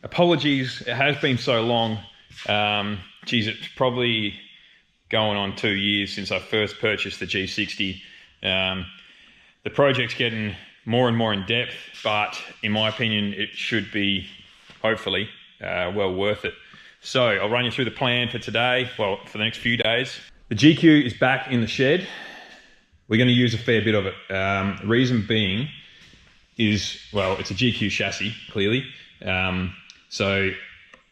apologies, it has been so long. Geez, it's probably going on 2 years since I first purchased the G60. The project's getting more and more in depth, but in my opinion, it should be, hopefully, well worth it. So I'll run you through the plan for today, well, for the next few days. The GQ is back in the shed. We're going to use a fair bit of it. The reason being is, well, it's a GQ chassis, clearly. So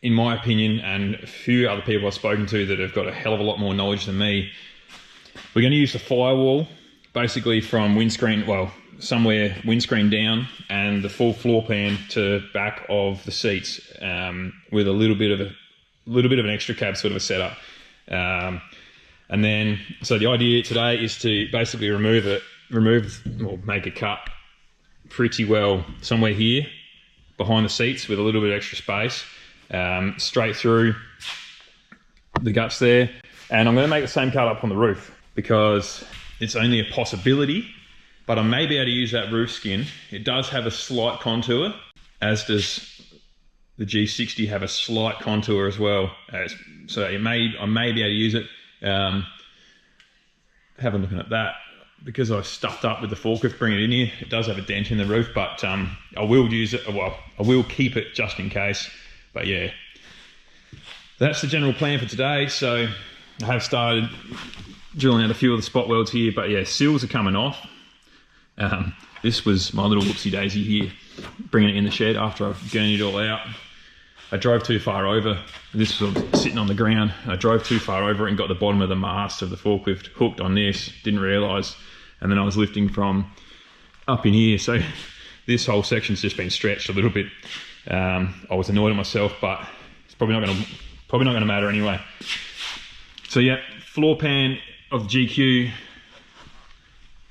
in my opinion, and a few other people I've spoken to that have got a hell of a lot more knowledge than me, we're going to use the firewall basically from windscreen, well, somewhere windscreen down, and the full floor pan to back of the seats, with a little bit of an extra cab sort of a setup. And then, so the idea today is to basically make a cut pretty well somewhere here behind the seats with a little bit of extra space, straight through the guts there. And I'm going to make the same cut up on the roof because it's only a possibility, but I may be able to use that roof skin. It does have a slight contour, as does the G60 have a slight contour as well. So I may be able to use it. Have a look at that. Because I stuffed up with the forklift, bring it in here, it does have a dent in the roof, but I will use it, well, I will keep it just in case. But yeah, that's the general plan for today. So I have started drilling out a few of the spot welds here, but yeah, seals are coming off. This was my little whoopsie daisy here, bringing it in the shed after I've gurneyed it all out. I drove too far over. This was sitting on the ground. I drove too far over and got the bottom of the mast of the forklift hooked on this, didn't realise. And then I was lifting from up in here. So this whole section's just been stretched a little bit. I was annoyed at myself, but it's probably not gonna matter anyway. So yeah, floor pan of the GQ,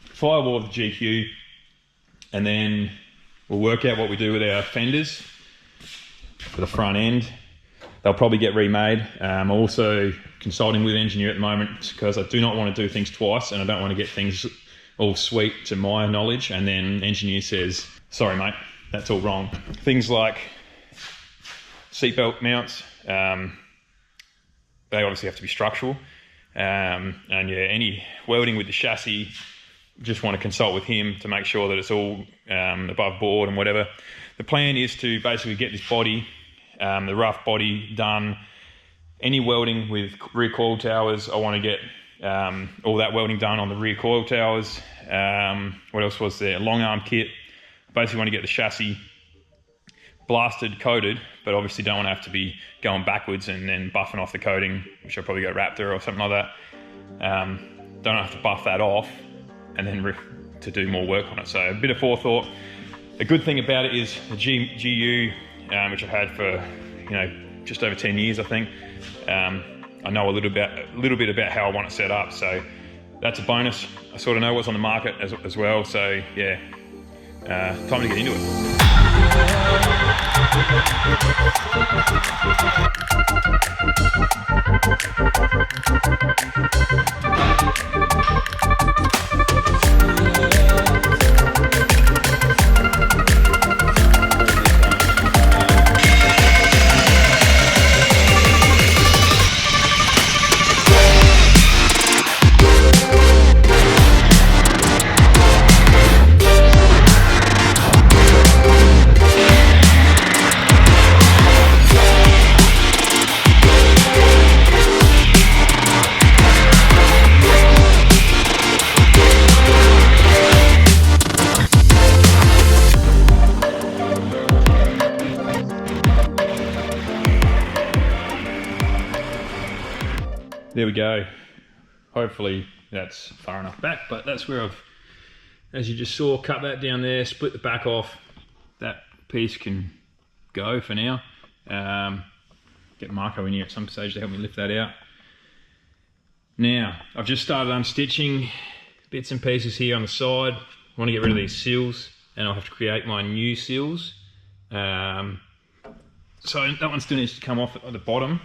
firewall of the GQ, and then we'll work out what we do with our fenders for the front end. They'll probably get remade. I'm also consulting with an engineer at the moment because I do not want to do things twice, and I don't want to get things all sweet to my knowledge and then engineer says, sorry mate, that's all wrong. Things like seatbelt mounts, they obviously have to be structural. And yeah, any welding with the chassis, just want to consult with him to make sure that it's all above board and whatever. The plan is to basically get this body, the rough body done. Any welding with rear coil towers, I want to get all that welding done on the rear coil towers. What else was there? Long arm kit. Basically want to get the chassis blasted, coated, but obviously don't want to have to be going backwards and then buffing off the coating, which I'll probably go Raptor or something like that. Don't have to buff that off and then to do more work on it. So a bit of forethought. The good thing about it is the GU, which I've had for, just over 10 years, I think. I know a little bit about how I want it set up, so that's a bonus. I sort of know what's on the market as well, so yeah, time to get into it. There we go. Hopefully that's far enough back, but that's where I've, as you just saw, cut that down there, split the back off. That piece can go for now. Get Marco in here at some stage to help me lift that out. Now, I've just started unstitching bits and pieces here on the side. I want to get rid of these seals and I'll have to create my new seals. So that one still needs to come off at the bottom.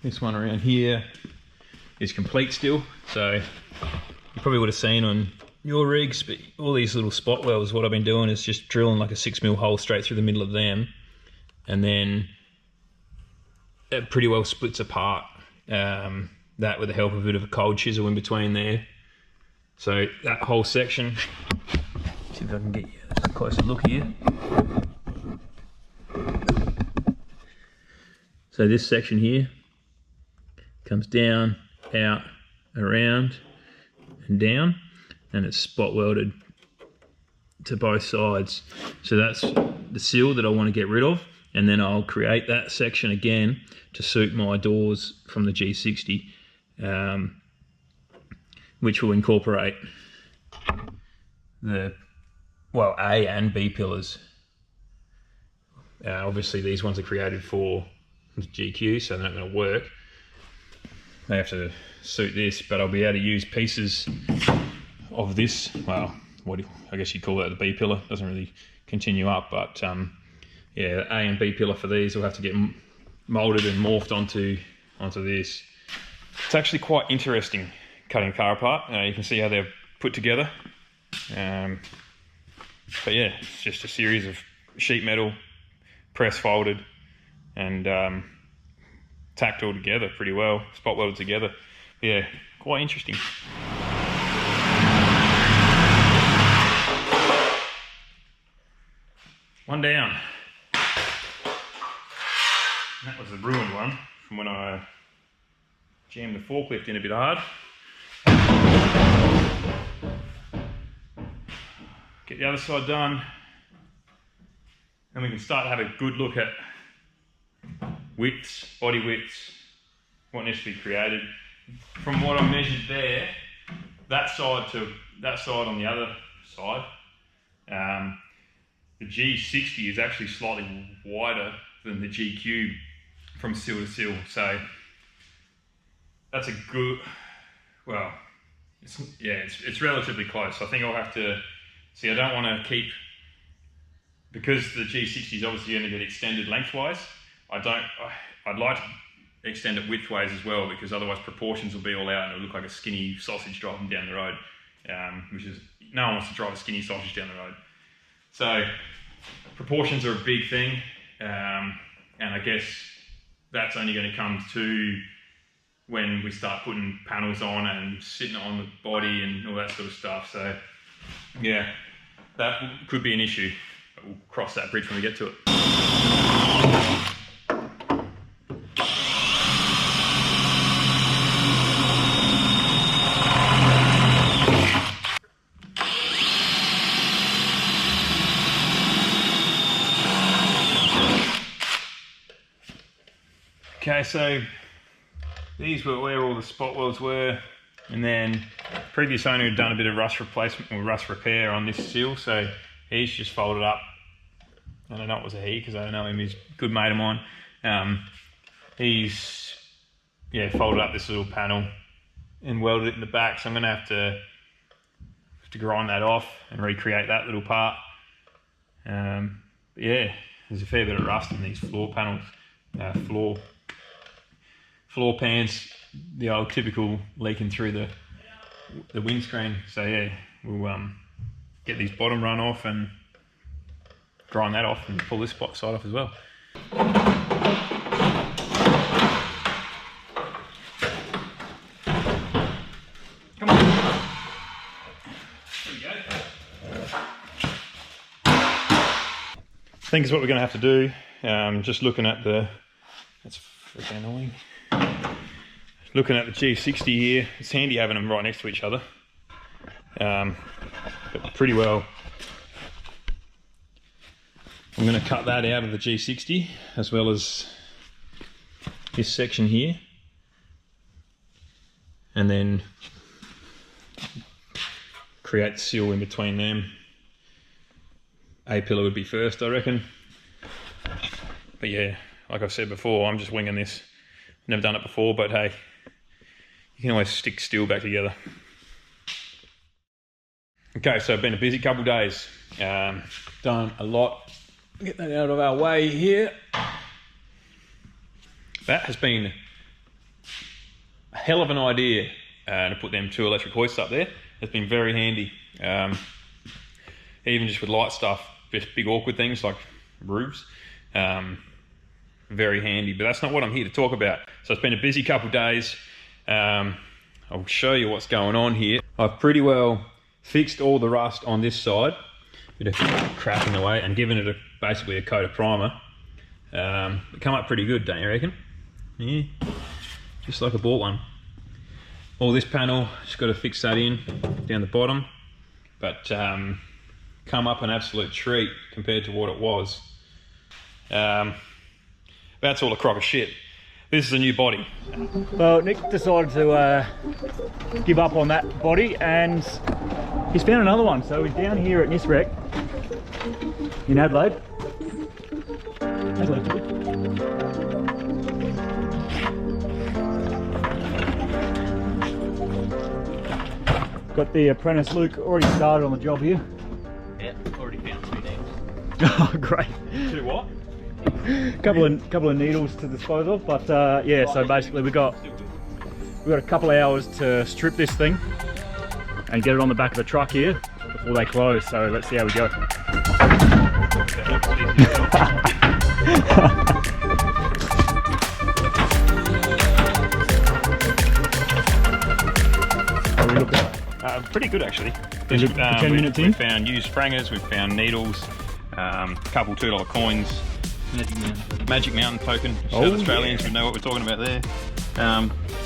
This one around here is complete still, so you probably would have seen on your rigs, but all these little spot welds, what I've been doing is just drilling like a 6mm hole straight through the middle of them, and then it pretty well splits apart. That with the help of a bit of a cold chisel in between there. So that whole section, see if I can get you a closer look here. So this section here comes down, out, around, and down, and it's spot welded to both sides. So that's the seal that I want to get rid of, and then I'll create that section again to suit my doors from the G60, which will incorporate the, well, A and B pillars. Obviously these ones are created for the GQ, so they're not going to work. They have to suit this, but I'll be able to use pieces of this, well, I guess you'd call that the B pillar. Doesn't really continue up, but yeah, the A and B pillar for these will have to get molded and morphed onto this. It's actually quite interesting cutting a car apart. You can see how they're put together. But yeah, it's just a series of sheet metal, press folded, and tacked all together pretty well, spot welded together. Yeah, quite interesting. One down. That was the ruined one from when I jammed the forklift in a bit hard. Get the other side done, and we can start to have a good look at widths, body widths, what needs to be created. From what I measured there, that side to that side on the other side, the G60 is actually slightly wider than the GQ from sill to sill, so that's a good, well, it's relatively close. I think I'll have to, see, I don't want to keep, because the G60 is obviously going to get extended lengthwise, I'd like to extend it widthwise as well, because otherwise proportions will be all out and it'll look like a skinny sausage driving down the road, which is, no one wants to drive a skinny sausage down the road. So proportions are a big thing, and I guess that's only going to come to when we start putting panels on and sitting on the body and all that sort of stuff. So yeah, that could be an issue, but we'll cross that bridge when we get to it. Okay, so these were where all the spot welds were, and then previous owner had done a bit of rust replacement or rust repair on this seal, so he's just folded up, I don't know it was a he because I don't know him, he's a good mate of mine. He's folded up this little panel and welded it in the back, so I'm going to have to grind that off and recreate that little part. But yeah, there's a fair bit of rust in these floor panels, floor pans, the old typical leaking through the windscreen. So yeah, we'll get these bottom run off and grind that off and pull this side off as well. Come on. There we go. I think is what we're going to have to do. Just looking at that's freaking annoying. Looking at the G60 here, it's handy having them right next to each other. But pretty well, I'm going to cut that out of the G60 as well as this section here, and then create the seal in between them. A pillar would be first, I reckon. But yeah, like I've said before, I'm just winging this. Never done it before, but hey, you can always stick steel back together. Okay, so it's been a busy couple of days. Done a lot. Get that out of our way here. That has been a hell of an idea to put them two electric hoists up there. It's been very handy. Even just with light stuff, just big awkward things like roofs, very handy. But that's not what I'm here to talk about. So it's been a busy couple of days. I'll show you what's going on here. I've pretty well fixed all the rust on this side, bit of crap in the way, and given it basically a coat of primer. It come up pretty good, don't you reckon? Yeah, just like I bought one. All this panel, just got to fix that in down the bottom, but come up an absolute treat compared to what it was. That's all a crock of shit. This is a new body. Well, Nick decided to give up on that body and he's found another one. So we're down here at Dismantling in Adelaide. Got the apprentice Luke already started on the job here. Yeah, already found 2 needles. Oh, great. 2 what? couple of needles to dispose of, but yeah. So basically, we got a couple of hours to strip this thing and get it on the back of the truck here before they close. So let's see how we go. How are we looking? Pretty good actually. 10 minutes in? We found used sprangers, we've found needles, a couple $2 coins, Magic Mountain token. South Australians would know what we're talking about there.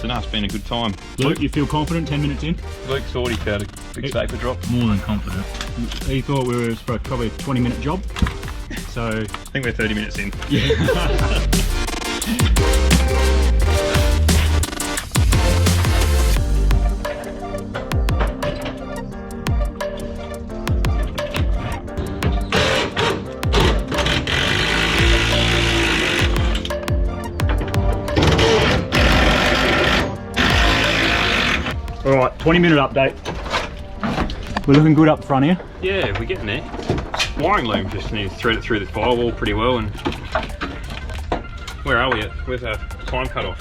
So no, it's been a good time. Luke, you feel confident 10 minutes in? Luke thought he found a big safer drop. More than confident. He thought we were for probably a 20-minute job. So I think we're 30 minutes in. Yeah. Alright, 20-minute update. We're looking good up front here. Yeah, we're getting there. Wiring loom just need to thread it through the firewall pretty well. And where are we at? Where's our time cut off?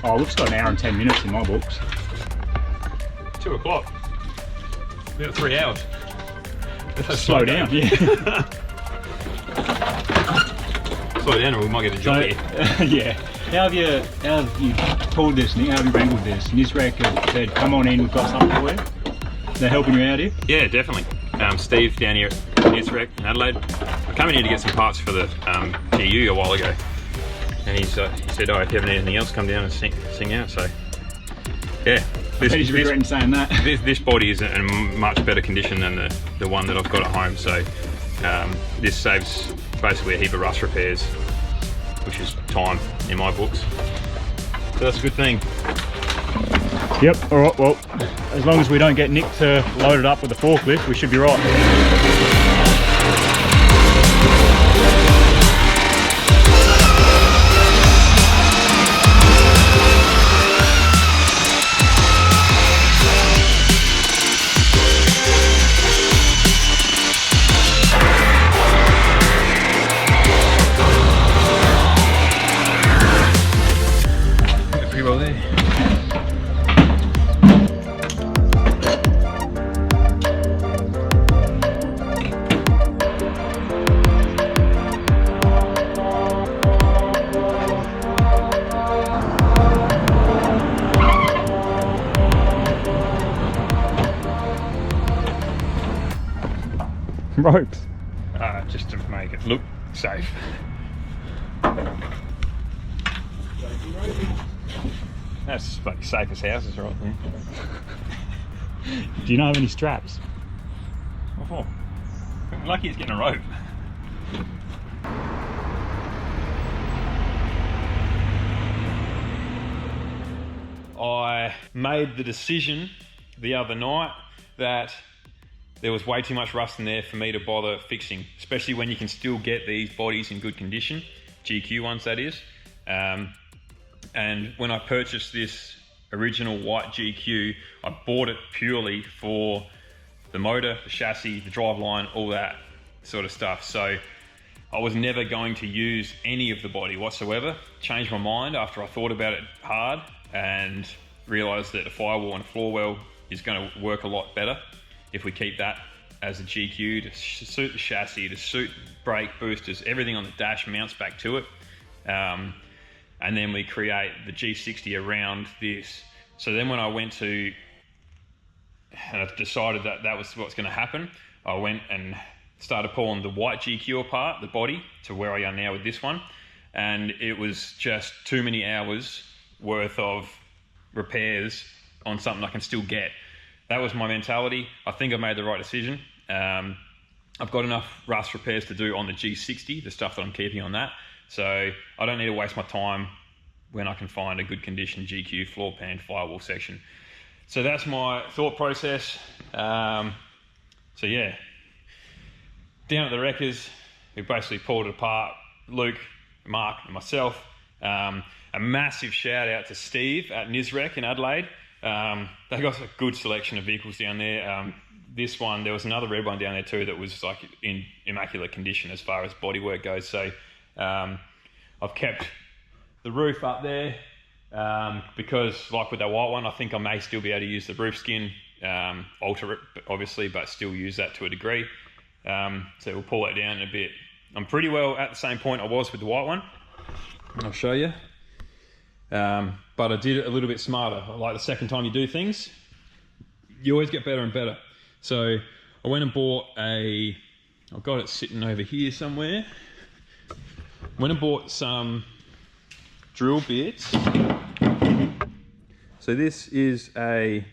Oh, Luke's got 1 hour and 10 minutes in my books. 2 o'clock. We've got 3 hours. Slow down. Yeah. Slow down or we might get a job here. Yeah. How have you pulled this, Nick? How have you wrangled this? Nisrec have said, come on in, we've got something for you. They're helping you out here? Yeah, definitely. Steve down here at Disrec in Adelaide. I came in here to get some parts for the GU a while ago. And he said, oh, if you have anything else, come down and sing out. So, yeah. He's regretting saying that. This body is in much better condition than the one that I've got at home. So, this saves basically a heap of rust repairs, which is time in my books. So that's a good thing. Yep, alright, well, as long as we don't get Nick to load it up with the forklift, we should be right. Pretty well there. Ropes. Just to make it look safe. That's like safest houses right there. Do you not have any straps? Oh, lucky it's getting a rope. I made the decision the other night that there was way too much rust in there for me to bother fixing, especially when you can still get these bodies in good condition, GQ ones that is. And when I purchased this original white GQ, I bought it purely for the motor, the chassis, the driveline, all that sort of stuff. So I was never going to use any of the body whatsoever. Changed my mind after I thought about it hard and realized that a firewall and a floor well is going to work a lot better if we keep that as a GQ to suit the chassis, to suit brake boosters, everything on the dash mounts back to it. And then we create the G60 around this. So then when I went to, and I decided that that was what's going to happen, I went and started pulling the white GQ apart, the body, to where I am now with this one. And it was just too many hours worth of repairs on something I can still get. That was my mentality. I think I made the right decision. I've got enough rust repairs to do on the G60, the stuff that I'm keeping on that. So I don't need to waste my time when I can find a good condition GQ floor pan firewall section. So that's my thought process. So yeah, down at the wreckers, we basically pulled it apart. Luke, Mark and myself. A massive shout out to Steve at NISREC in Adelaide. They got a good selection of vehicles down there. This one, there was another red one down there too that was like in immaculate condition as far as bodywork goes. So I've kept the roof up there because, like with that white one, I think I may still be able to use the roof skin, alter it obviously, but still use that to a degree. So we'll pull that down in a bit. I'm pretty well at the same point I was with the white one. I'll show you. But I did it a little bit smarter. Like the second time you do things, you always get better and better. So I went and bought I've got it sitting over here somewhere. Went and bought some drill bits. So this is a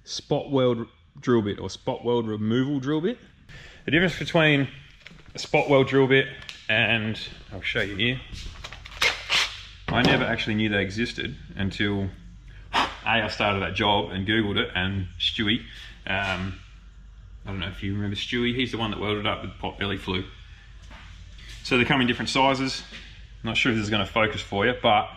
spot weld drill bit or spot weld removal drill bit. The difference between a spot weld drill bit and, I'll show you here. I never actually knew they existed until I started that job and Googled it, and Stewie, I don't know if you remember Stewie, he's the one that welded up with Potbelly Flu. So they come in different sizes. I'm not sure if this is going to focus for you, but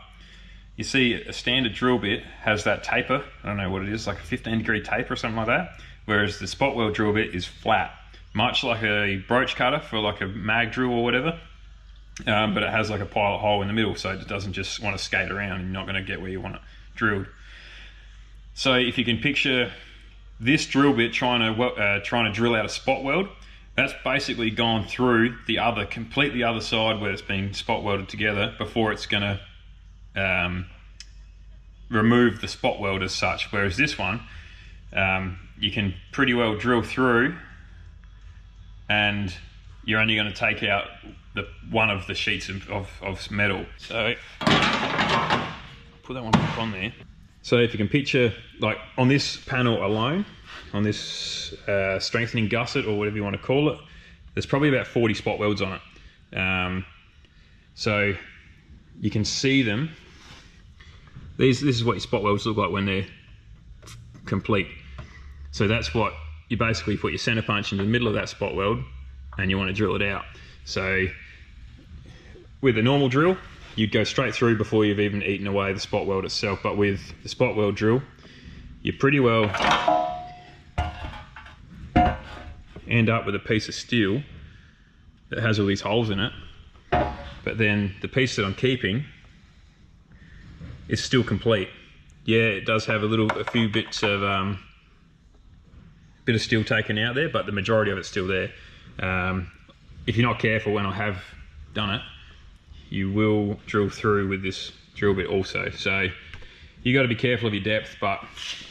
you see a standard drill bit has that taper, I don't know what it is, like a 15-degree taper or something like that, whereas the spot weld drill bit is flat, much like a broach cutter for like a mag drill or whatever. But it has like a pilot hole in the middle, so it doesn't just want to skate around and you're not going to get where you want it drilled. So if you can picture this drill bit trying to drill out a spot weld, that's basically gone through the completely other side where it's been spot welded together before it's going to remove the spot weld as such. Whereas this one, you can pretty well drill through and you're only going to take out one of the sheets of metal. So put that one back on there. So if you can picture, like on this panel alone, on this strengthening gusset or whatever you want to call it, there's probably about 40 spot welds on it. So you can see them. This is what your spot welds look like when they're complete. So that's what you basically put your center punch in the middle of that spot weld and you want to drill it out. So with a normal drill, you'd go straight through before you've even eaten away the spot weld itself. But with the spot weld drill, you pretty well end up with a piece of steel that has all these holes in it. But then the piece that I'm keeping is still complete. Yeah, it does have a few bits of bit of steel taken out there, but the majority of it's still there. If you're not careful when I have done it, you will drill through with this drill bit also. So you got to be careful of your depth, but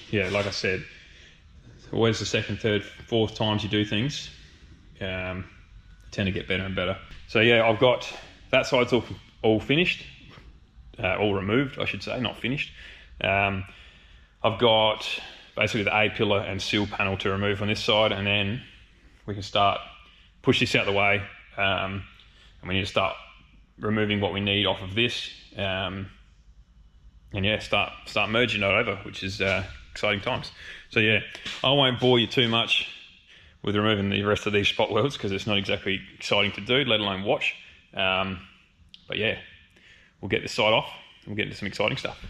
yeah, like I said, always the second, third, fourth times you do things tend to get better and better. So yeah, I've got that side's all finished, all removed I should say, not finished. I've got basically the A-pillar and seal panel to remove on this side, and then we can start push this out the way, and we need to start removing what we need off of this, and yeah, start merging it over, which is exciting times. So yeah, I won't bore you too much with removing the rest of these spot welds because it's not exactly exciting to do, let alone watch. But yeah, we'll get this side off and we'll get into some exciting stuff.